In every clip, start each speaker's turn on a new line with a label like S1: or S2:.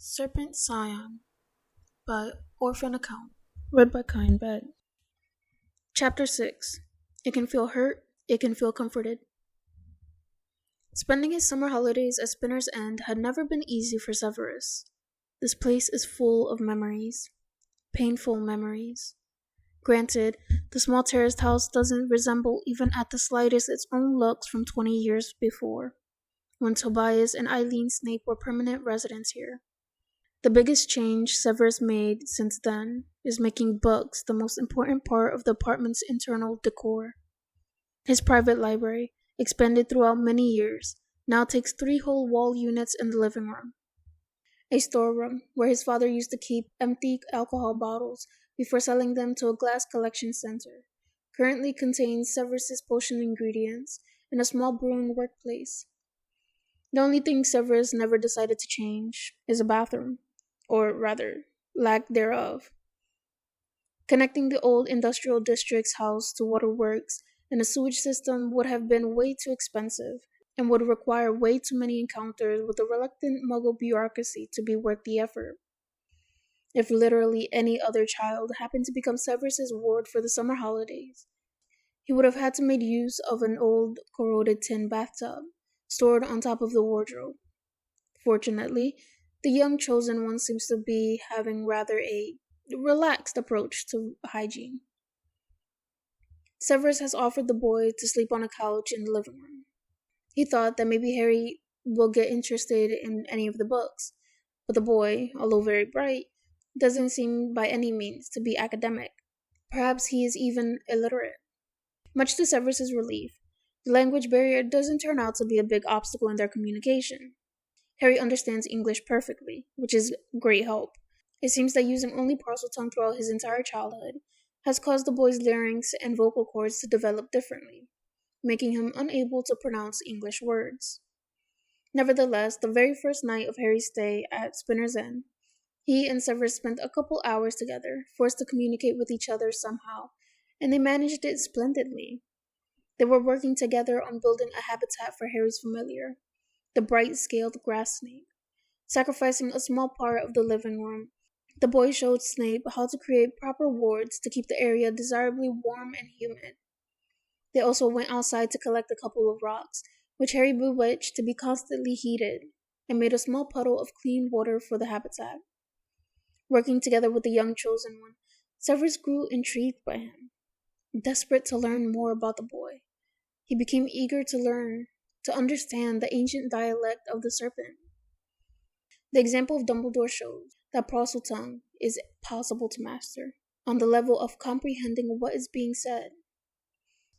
S1: Serpent, Scion by Orphan Account. Read by Kaiinbed. Chapter 6. It can feel hurt, it can feel comforted. Spending his summer holidays at Spinner's End had never been easy for Severus. This place is full of memories. Painful memories. Granted, the small terraced house doesn't resemble even at the slightest its own looks from 20 years before, when Tobias and Eileen Snape were permanent residents here. The biggest change Severus made since then is making books the most important part of the apartment's internal decor. His private library, expanded throughout many years, now takes 3 whole wall units in the living room. A storeroom where his father used to keep empty alcohol bottles before selling them to a glass collection center, currently contains Severus's potion ingredients and a small brewing workplace. The only thing Severus never decided to change is a bathroom. Or rather, lack thereof. Connecting the old industrial district's house to waterworks and a sewage system would have been way too expensive and would require way too many encounters with the reluctant Muggle bureaucracy to be worth the effort. If literally any other child happened to become Severus's ward for the summer holidays, he would have had to make use of an old corroded tin bathtub stored on top of the wardrobe. Fortunately, the young chosen one seems to be having rather a relaxed approach to hygiene. Severus has offered the boy to sleep on a couch in the living room. He thought that maybe Harry will get interested in any of the books, but the boy, although very bright, doesn't seem by any means to be academic. Perhaps he is even illiterate. Much to Severus's relief, the language barrier doesn't turn out to be a big obstacle in their communication. Harry understands English perfectly, which is great help. It seems that using only Parseltongue throughout his entire childhood has caused the boy's larynx and vocal cords to develop differently, making him unable to pronounce English words. Nevertheless, the very first night of Harry's stay at Spinner's End, he and Severus spent a couple hours together, forced to communicate with each other somehow, and they managed it splendidly. They were working together on building a habitat for Harry's familiar, the bright-scaled grass snake. Sacrificing a small part of the living room, the boy showed Snape how to create proper wards to keep the area desirably warm and humid. They also went outside to collect a couple of rocks, which Harry bewitched to be constantly heated, and made a small puddle of clean water for the habitat. Working together with the young chosen one, Severus grew intrigued by him. Desperate to learn more about the boy, he became eager to understand the ancient dialect of the Serpent. The example of Dumbledore shows that Parseltongue is possible to master, on the level of comprehending what is being said.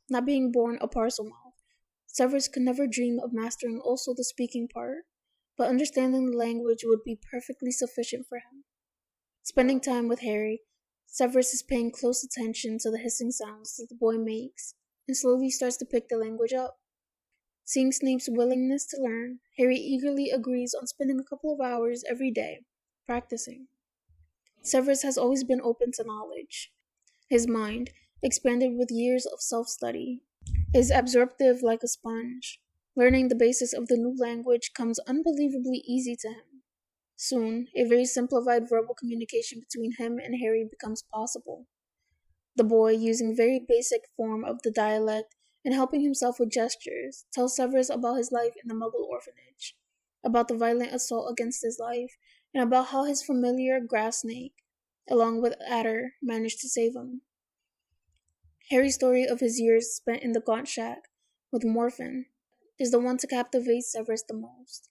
S1: Not being born a Parselmouth, Severus could never dream of mastering also the speaking part, but understanding the language would be perfectly sufficient for him. Spending time with Harry, Severus is paying close attention to the hissing sounds that the boy makes, and slowly starts to pick the language up. Seeing Snape's willingness to learn, Harry eagerly agrees on spending a couple of hours every day, practicing. Severus has always been open to knowledge. His mind, expanded with years of self-study, is absorptive like a sponge. Learning the basis of the new language comes unbelievably easy to him. Soon, a very simplified verbal communication between him and Harry becomes possible. The boy, using very basic form of the dialect, and helping himself with gestures, tells Severus about his life in the Muggle orphanage, about the violent assault against his life, and about how his familiar grass snake, along with Adder, managed to save him. Harry's story of his years spent in the Gaunt Shack with Morphin is the one to captivate Severus the most.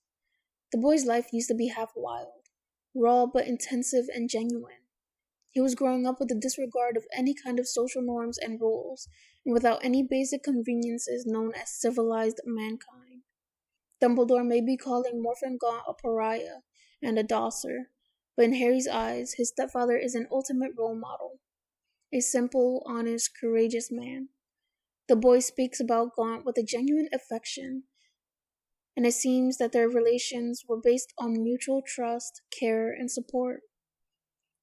S1: The boy's life used to be half wild, raw but intensive and genuine. He was growing up with a disregard of any kind of social norms and rules, and without any basic conveniences known as civilized mankind. Dumbledore may be calling Morphin Gaunt a pariah and a dosser, but in Harry's eyes, his stepfather is an ultimate role model. A simple, honest, courageous man. The boy speaks about Gaunt with a genuine affection, and it seems that their relations were based on mutual trust, care, and support.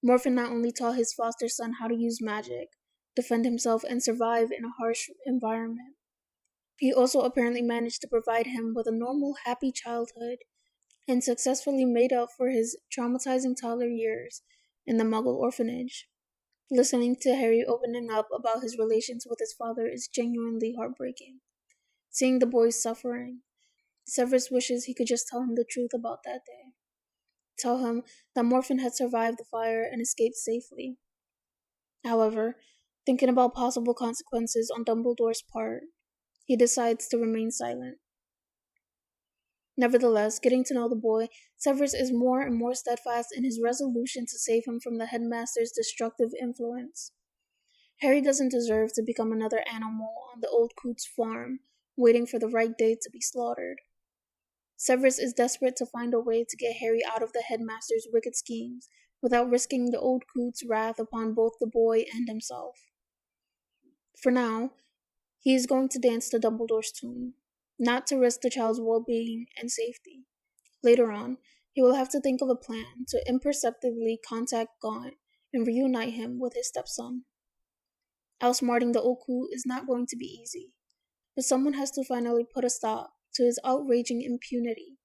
S1: Morphin not only taught his foster son how to use magic, defend himself, and survive in a harsh environment, he also apparently managed to provide him with a normal, happy childhood and successfully made up for his traumatizing toddler years in the Muggle orphanage. Listening to Harry opening up about his relations with his father is genuinely heartbreaking. Seeing the boy's suffering, Severus wishes he could just tell him the truth about that day. Tell him that Morphin had survived the fire and escaped safely. However, thinking about possible consequences on Dumbledore's part, he decides to remain silent. Nevertheless, getting to know the boy, Severus is more and more steadfast in his resolution to save him from the headmaster's destructive influence. Harry doesn't deserve to become another animal on the old Coots farm, waiting for the right day to be slaughtered. Severus is desperate to find a way to get Harry out of the headmaster's wicked schemes without risking the old Coots' wrath upon both the boy and himself. For now, he is going to dance to Dumbledore's tune, not to risk the child's well-being and safety. Later on, he will have to think of a plan to imperceptibly contact Gaunt and reunite him with his stepson. Outsmarting the old Coot is not going to be easy, but someone has to finally put a stop to his outraging impunity.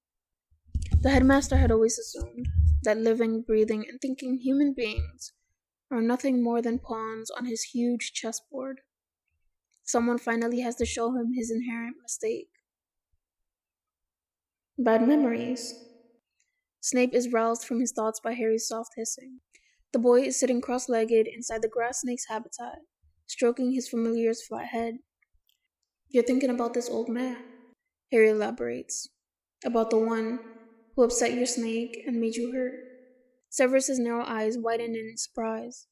S1: The headmaster had always assumed that living, breathing, and thinking human beings are nothing more than pawns on his huge chessboard. Someone finally has to show him his inherent mistake. Bad memories. Snape is roused from his thoughts by Harry's soft hissing. The boy is sitting cross-legged inside the grass snake's habitat, stroking his familiar's flat head. "You're thinking about this old man," Harry elaborates. "About the one who upset your snake and made you hurt." Severus's narrow eyes widen in surprise.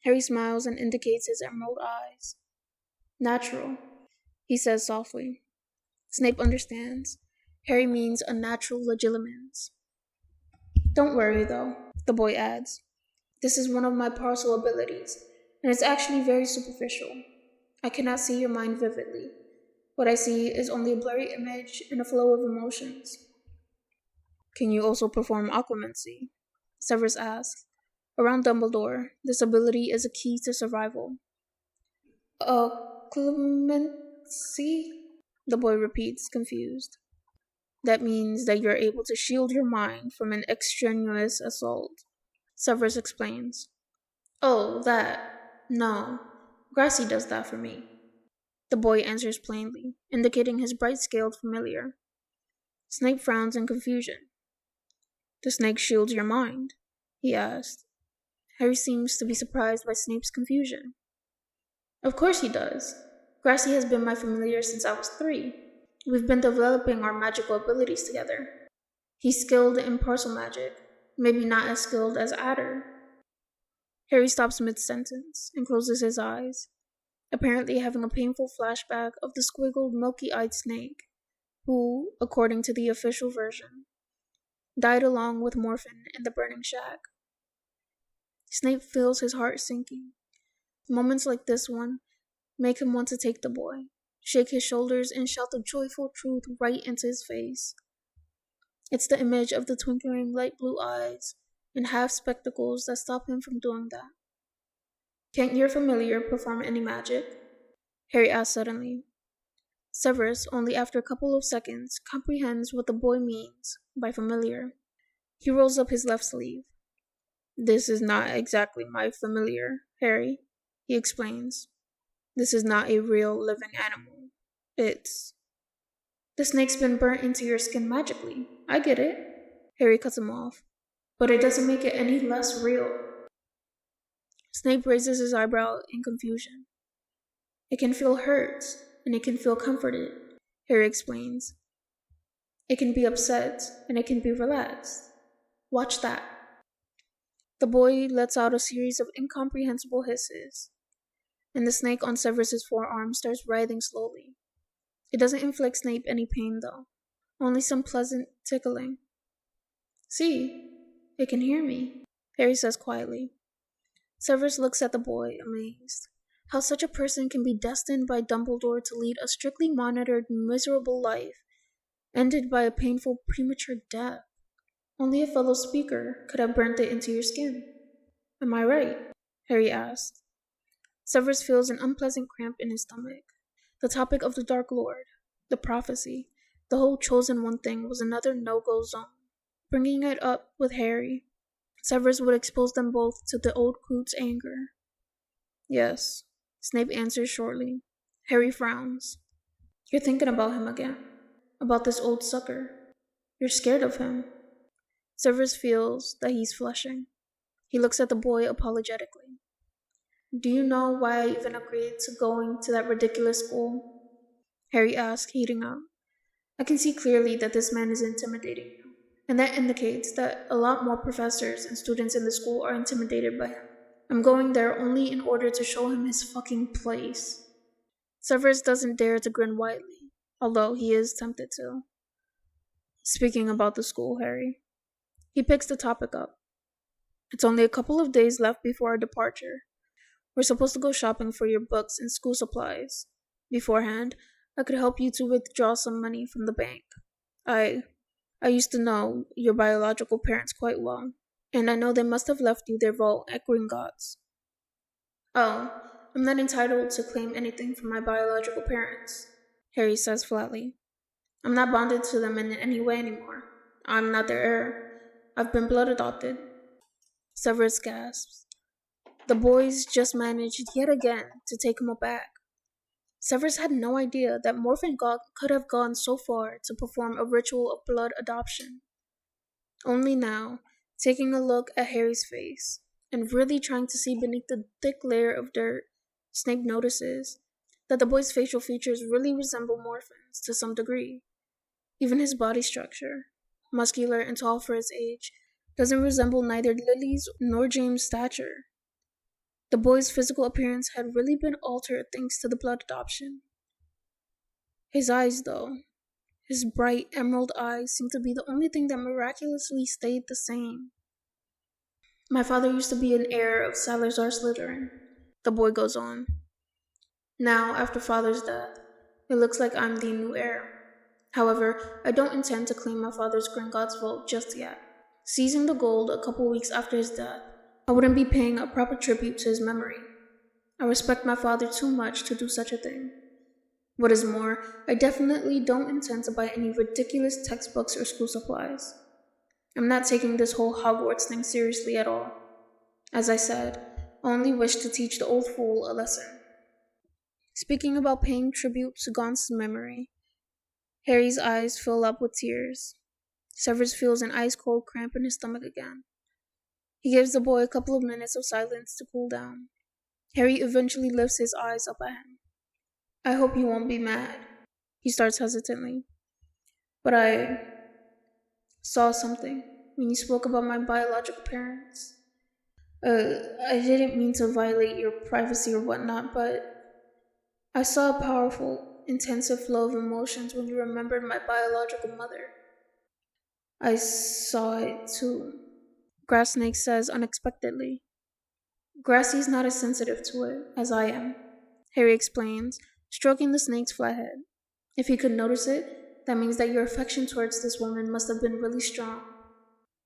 S1: Harry smiles and indicates his emerald eyes. "Natural," he says softly. Snape understands. Harry means a natural legilimens. "Don't worry, though," the boy adds. "This is one of my parcel abilities, and it's actually very superficial. I cannot see your mind vividly. What I see is only a blurry image and a flow of emotions." "Can you also perform occlumency?" Severus asks. Around Dumbledore, this ability is a key to survival. "Occlumency?" the boy repeats, confused. "That means that you're able to shield your mind from an extraneous assault," Severus explains. "Oh, that. No. Grassy does that for me," the boy answers plainly, indicating his bright-scaled familiar. Snape frowns in confusion. "The snake shields your mind?" he asked. Harry seems to be surprised by Snape's confusion. "Of course he does. Grassy has been my familiar since I was 3. We've been developing our magical abilities together. He's skilled in parcel magic, maybe not as skilled as Adder." Harry stops mid-sentence and closes his eyes, apparently having a painful flashback of the squiggled, milky-eyed snake, who, according to the official version, died along with Morphin in the burning shack. Snape feels his heart sinking. Moments like this one make him want to take the boy, shake his shoulders, and shout the joyful truth right into his face. It's the image of the twinkling light blue eyes and half spectacles that stop him from doing that. "Can't your familiar perform any magic?" Harry asks suddenly. Severus, only after a couple of seconds, comprehends what the boy means by familiar. He rolls up his left sleeve. "This is not exactly my familiar, Harry," he explains. "This is not a real living animal. It's..." "The snake's been burnt into your skin magically. I get it," Harry cuts him off. "But it doesn't make it any less real." Snape raises his eyebrow in confusion. "It can feel hurt, and it can feel comforted," Harry explains. "It can be upset, and it can be relaxed. Watch that." The boy lets out a series of incomprehensible hisses, and the snake on Severus's forearm starts writhing slowly. It doesn't inflict Snape any pain, though, only some pleasant tickling. "See, it can hear me," Harry says quietly. Severus looks at the boy, amazed. How such a person can be destined by Dumbledore to lead a strictly monitored, miserable life, ended by a painful, premature death. Only a fellow speaker could have burnt it into your skin. "Am I right?" Harry asks. Severus feels an unpleasant cramp in his stomach. The topic of the Dark Lord, the prophecy, the whole Chosen One thing was another no-go zone. bringing it up with Harry. Severus would expose them both to the old coot's anger. Yes, Snape answers shortly. Harry frowns. You're thinking about him again. About this old sucker. You're scared of him. Severus feels that he's flushing. He looks at the boy apologetically. Do you know why I even agreed to going to that ridiculous school? Harry asks, heating up. I can see clearly that this man is intimidating you, and that indicates that a lot more professors and students in the school are intimidated by him. I'm going there only in order to show him his fucking place. Severus doesn't dare to grin widely, although he is tempted to. Speaking about the school, Harry. He picks the topic up. It's only a couple of days left before our departure. We're supposed to go shopping for your books and school supplies. Beforehand, I could help you to withdraw some money from the bank. I used to know your biological parents quite well, and I know they must have left you their vault at Gringotts. Oh, I'm not entitled to claim anything from my biological parents, Harry says flatly. I'm not bonded to them in any way anymore. I'm not their heir. I've been blood adopted. Severus gasps. The boys just managed yet again to take him aback. Severus had no idea that Morphin could have gone so far to perform a ritual of blood adoption. Only now, taking a look at Harry's face, and really trying to see beneath the thick layer of dirt, Snape notices that the boy's facial features really resemble Morphin's to some degree. Even his body structure, muscular and tall for his age, doesn't resemble neither Lily's nor James' stature. The boy's physical appearance had really been altered thanks to the blood adoption. His eyes, though, his bright emerald eyes seemed to be the only thing that miraculously stayed the same. My father used to be an heir of Salazar Slytherin, the boy goes on. Now, after father's death, it looks like I'm the new heir. However, I don't intend to claim my father's Gringotts vault just yet. Seizing the gold a couple weeks after his death, I wouldn't be paying a proper tribute to his memory. I respect my father too much to do such a thing. What is more, I definitely don't intend to buy any ridiculous textbooks or school supplies. I'm not taking this whole Hogwarts thing seriously at all. As I said, I only wish to teach the old fool a lesson. Speaking about paying tribute to Gaunt's memory, Harry's eyes fill up with tears. Severus feels an ice-cold cramp in his stomach again. He gives the boy a couple of minutes of silence to cool down. Harry eventually lifts his eyes up at him. I hope you won't be mad, he starts hesitantly. But I saw something when you spoke about my biological parents. I didn't mean to violate your privacy or whatnot, but I saw a powerful, intensive flow of emotions when you remembered my biological mother. I saw it too, Grassnake says unexpectedly. Grassy's not as sensitive to it as I am, Harry explains, stroking the snake's flat head. If he could notice it, that means that your affection towards this woman must have been really strong.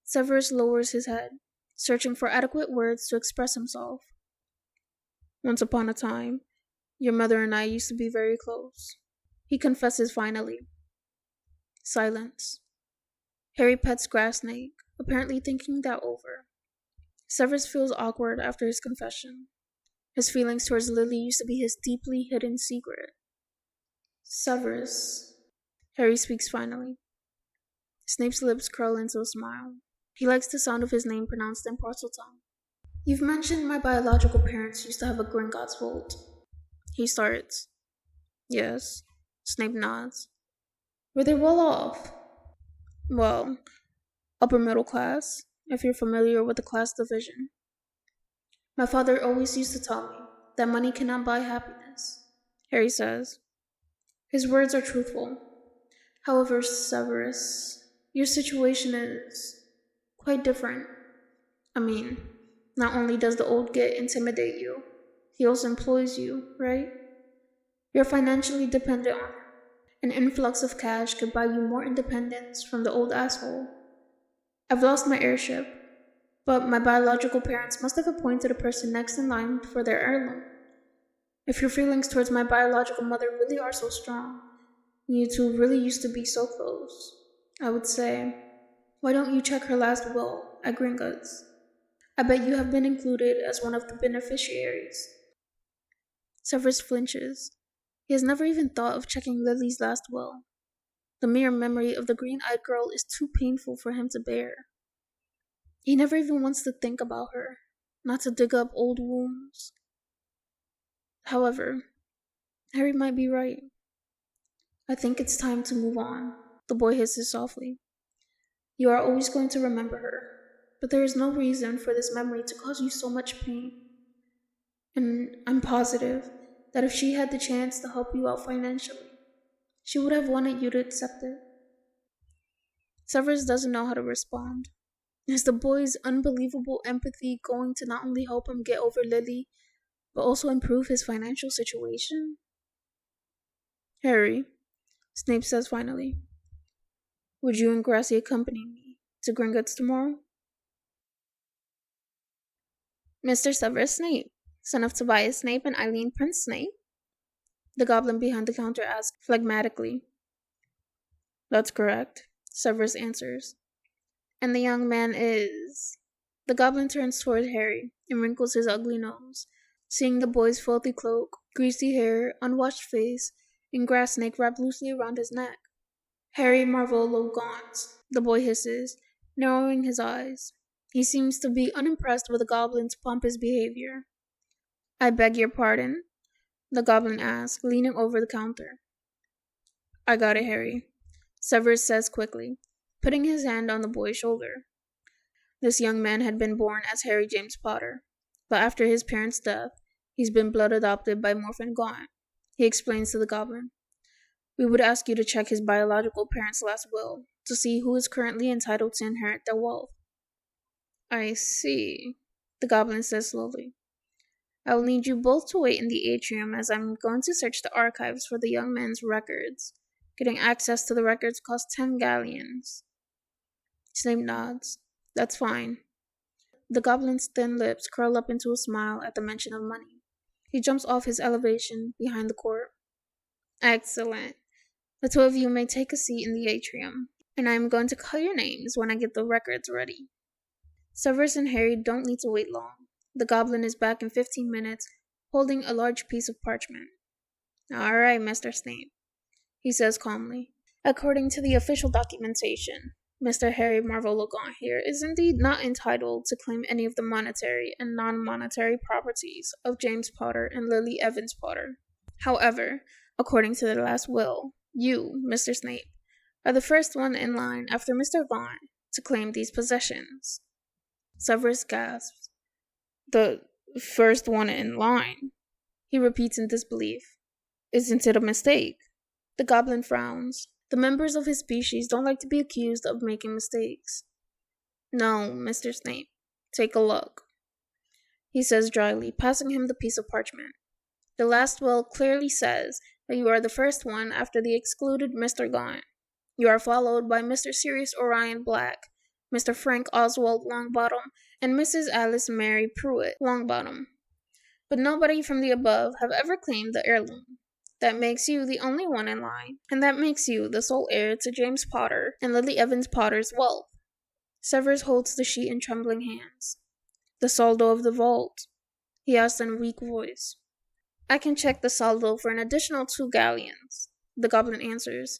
S1: Severus lowers his head, searching for adequate words to express himself. Once upon a time, your mother and I used to be very close, he confesses finally. Silence. Harry pets Grassnake, apparently thinking that over. Severus feels awkward after his confession. His feelings towards Lily used to be his deeply hidden secret. Severus, Harry speaks finally. Snape's lips curl into a smile. He likes the sound of his name pronounced in Parseltongue. You've mentioned my biological parents used to have a Gringotts vault. He starts. Yes, Snape nods. Were they well off? Well, upper middle class, if you're familiar with the class division. My father always used to tell me that money cannot buy happiness, Harry says. His words are truthful. However, Severus, your situation is quite different. I mean, not only does the old git intimidate you, he also employs you, right? You're financially dependent on him. An influx of cash could buy you more independence from the old asshole. I've lost my heirship, but my biological parents must have appointed a person next in line for their heirloom. If your feelings towards my biological mother really are so strong, and you two really used to be so close, I would say Why don't you check her last will at Gringotts? I bet you have been included as one of the beneficiaries. Severus flinches. He has never even thought of checking Lily's last will. The mere memory of the green-eyed girl is too painful for him to bear. He never even wants to think about her, not to dig up old wounds. However, Harry might be right. I think it's time to move on, the boy hisses softly. You are always going to remember her, but there is no reason for this memory to cause you so much pain. And I'm positive that if she had the chance to help you out financially, she would have wanted you to accept it. Severus doesn't know how to respond. Is the boy's unbelievable empathy going to not only help him get over Lily, but also improve his financial situation? Harry, Snape says finally, would you and Gracie accompany me to Gringotts tomorrow? Mr. Severus Snape, son of Tobias Snape and Eileen Prince Snape? The goblin behind the counter asks phlegmatically. That's correct, Severus answers. And the young man is... The goblin turns toward Harry and wrinkles his ugly nose, seeing the boy's filthy cloak, greasy hair, unwashed face, and grass snake wrapped loosely around his neck. Harry Marvolo Gaunt, the boy hisses, narrowing his eyes. He seems to be unimpressed with the goblin's pompous behavior. I beg your pardon? The goblin asks, leaning over the counter. I got it, Harry, Severus says quickly, putting his hand on the boy's shoulder. This young man had been born as Harry James Potter, but after his parents' death, he's been blood adopted by Morphin Gaunt. He explains to the goblin. We would ask you to check his biological parents' last will to see who is currently entitled to inherit their wealth. I see, the goblin says slowly. I will need you both to wait in the atrium as I'm going to search the archives for the young man's records. Getting access to the records costs 10 galleons. Snape nods. That's fine. The goblin's thin lips curl up into a smile at the mention of money. He jumps off his elevation behind the court. Excellent. The two of you may take a seat in the atrium, and I am going to call your names when I get the records ready. Severus and Harry don't need to wait long. The goblin is back in 15 minutes, holding a large piece of parchment. All right, Mr. Snape, he says calmly. According to the official documentation, Mr. Harry Marvolo Gaunt here is indeed not entitled to claim any of the monetary and non-monetary properties of James Potter and Lily Evans Potter. However, according to the last will, you, Mr. Snape, are the first one in line after Mr. Gaunt to claim these possessions. Severus gasps. The first one in line, he repeats in disbelief. Isn't it a mistake? The goblin frowns. The members of his species don't like to be accused of making mistakes. No, Mr. Snape. Take a look, he says dryly, passing him the piece of parchment. The last will clearly says that you are the first one after the excluded Mr. Gaunt. You are followed by Mr. Sirius Orion Black, Mr. Frank Oswald Longbottom, and Mrs. Alice Mary Pruitt Longbottom. But nobody from the above have ever claimed the heirloom. That makes you the only one in line, and that makes you the sole heir to James Potter and Lily Evans Potter's wealth. Severus holds the sheet in trembling hands. The saldo of the vault, he asks in a weak voice. I can check the saldo for an additional 2 galleons, the goblin answers.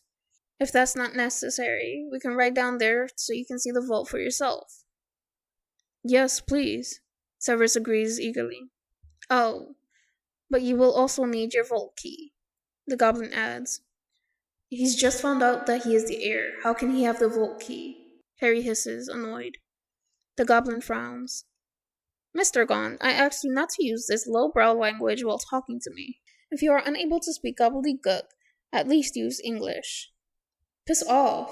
S1: If that's not necessary, we can write down there so you can see the vault for yourself. Yes, please, Severus agrees eagerly. Oh, but you will also need your vault key, the goblin adds. He's just found out that he is the heir. How can he have the vault key? Harry hisses, annoyed. The goblin frowns. Mr. Gaunt, I asked you not to use this lowbrow language while talking to me. If you are unable to speak gobbledygook, at least use English. Piss off.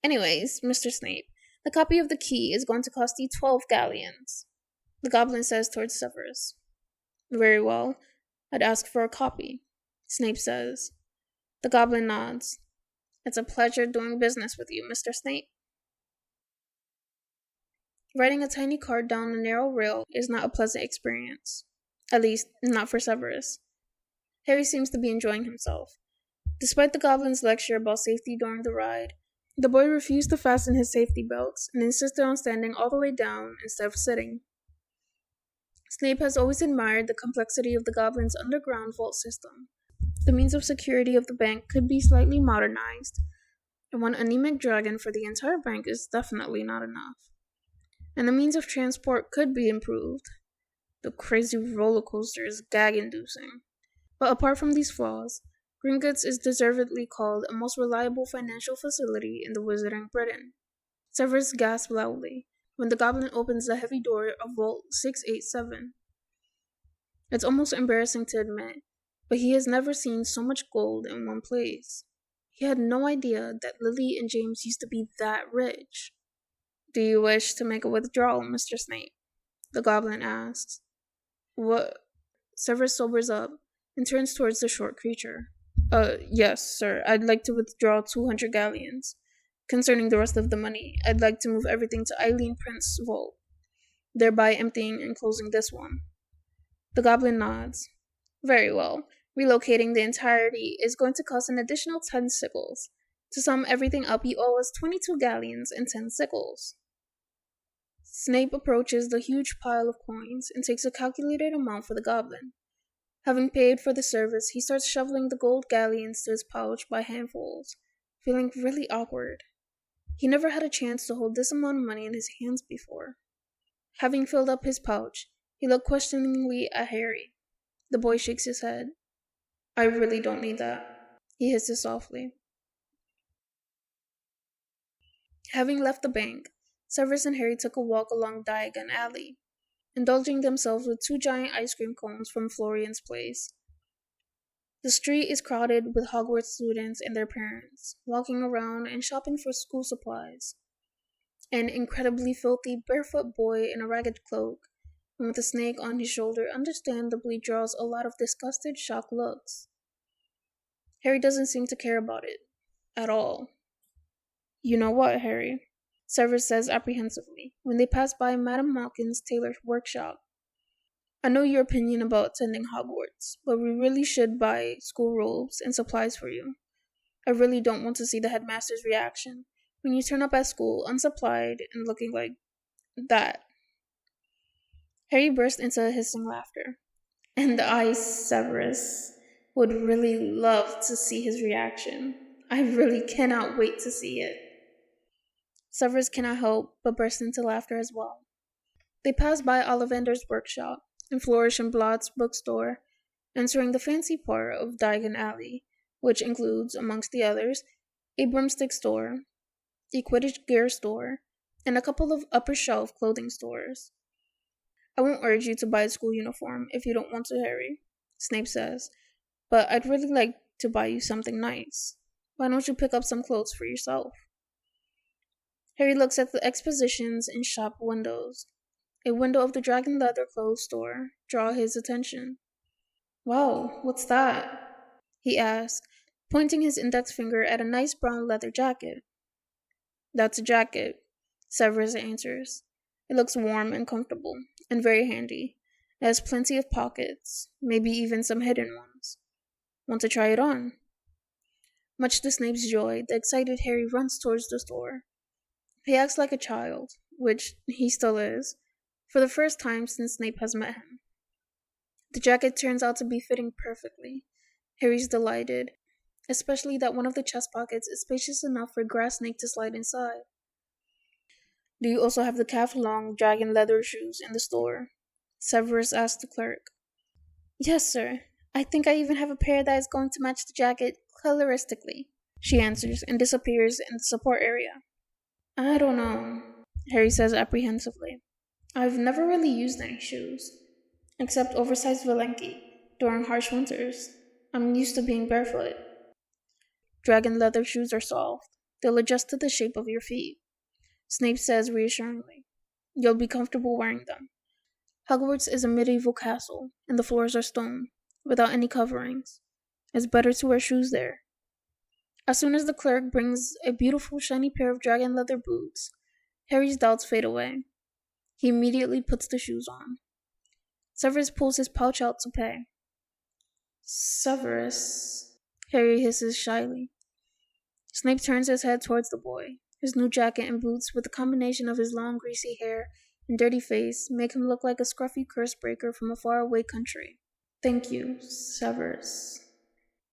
S1: Anyways, Mr. Snape, the copy of the key is going to cost you 12 galleons, the goblin says towards Severus. Very well. I'd ask for a copy, Snape says. The goblin nods. It's a pleasure doing business with you, Mr. Snape. Writing a tiny card down a narrow rail is not a pleasant experience. At least, not for Severus. Harry seems to be enjoying himself. Despite the goblin's lecture about safety during the ride, The boy refused to fasten his safety belts and insisted on standing all the way down instead of sitting. Snape has always admired the complexity of the goblin's underground vault system. The means of security of the bank could be slightly modernized, and one anemic dragon for the entire bank is definitely not enough. And the means of transport could be improved. The crazy roller coaster is gag-inducing. But apart from these flaws, Gringotts is deservedly called a most reliable financial facility in the Wizarding Britain. Severus gasped loudly when the goblin opens the heavy door of Vault 687. It's almost embarrassing to admit, but he has never seen so much gold in one place. He had no idea that Lily and James used to be that rich. "Do you wish to make a withdrawal, Mr. Snape?" the goblin asks. "What?" Severus sobers up and turns towards the short creature. Yes, sir. I'd like to withdraw 200 galleons. Concerning the rest of the money, I'd like to move everything to Eileen Prince's vault, thereby emptying and closing this one." The goblin nods. "Very well. Relocating the entirety is going to cost an additional 10 sickles. To sum everything up, you owe us 22 galleons and 10 sickles." Snape approaches the huge pile of coins and takes a calculated amount for the goblin. Having paid for the service, he starts shoveling the gold galleons to his pouch by handfuls, feeling really awkward. He never had a chance to hold this amount of money in his hands before. Having filled up his pouch, he looked questioningly at Harry. The boy shakes his head. "I really don't need that," he hisses softly. Having left the bank, Severus and Harry took a walk along Diagon Alley, indulging themselves with 2 giant ice cream cones from Florian's place. The street is crowded with Hogwarts students and their parents, walking around and shopping for school supplies. An incredibly filthy, barefoot boy in a ragged cloak and with a snake on his shoulder understandably draws a lot of disgusted, shocked looks. Harry doesn't seem to care about it at all. "You know what, Harry?" Severus says apprehensively when they pass by Madame Malkin's tailor workshop. "I know your opinion about attending Hogwarts, but we really should buy school robes and supplies for you. I really don't want to see the headmaster's reaction when you turn up at school unsupplied and looking like that." Harry burst into hissing laughter. "And I, Severus, would really love to see his reaction. I really cannot wait to see it." Severus cannot help but burst into laughter as well. They pass by Ollivander's workshop and Flourish and Blott's bookstore, entering the fancy part of Diagon Alley, which includes, amongst the others, a broomstick store, a Quidditch gear store, and a couple of upper-shelf clothing stores. "I won't urge you to buy a school uniform if you don't want to, Harry," Snape says, "but I'd really like to buy you something nice. Why don't you pick up some clothes for yourself?" Harry looks at the expositions and shop windows. A window of the dragon leather clothes store draws his attention. "Wow, what's that?" he asks, pointing his index finger at a nice brown leather jacket. "That's a jacket," Severus answers. "It looks warm and comfortable, and very handy. It has plenty of pockets, maybe even some hidden ones. Want to try it on?" Much to Snape's joy, the excited Harry runs towards the store. He acts like a child, which he still is, for the first time since Snape has met him. The jacket turns out to be fitting perfectly. Harry's delighted, especially that one of the chest pockets is spacious enough for Grass Snake to slide inside. "Do you also have the calf-long dragon leather shoes in the store?" Severus asked the clerk. "Yes, sir. I think I even have a pair that is going to match the jacket coloristically," she answers and disappears in the support area. "I don't know," Harry says apprehensively. "I've never really used any shoes, except oversized Valenki during harsh winters. I'm used to being barefoot." "Dragon leather shoes are soft. They'll adjust to the shape of your feet," Snape says reassuringly. "You'll be comfortable wearing them. Hogwarts is a medieval castle, and the floors are stone, without any coverings. It's better to wear shoes there." As soon as the clerk brings a beautiful shiny pair of dragon leather boots, Harry's doubts fade away. He immediately puts the shoes on. Severus pulls his pouch out to pay. "Severus," Harry hisses shyly. Snape turns his head towards the boy. His new jacket and boots, with the combination of his long, greasy hair and dirty face, make him look like a scruffy curse breaker from a faraway country. "Thank you, Severus,"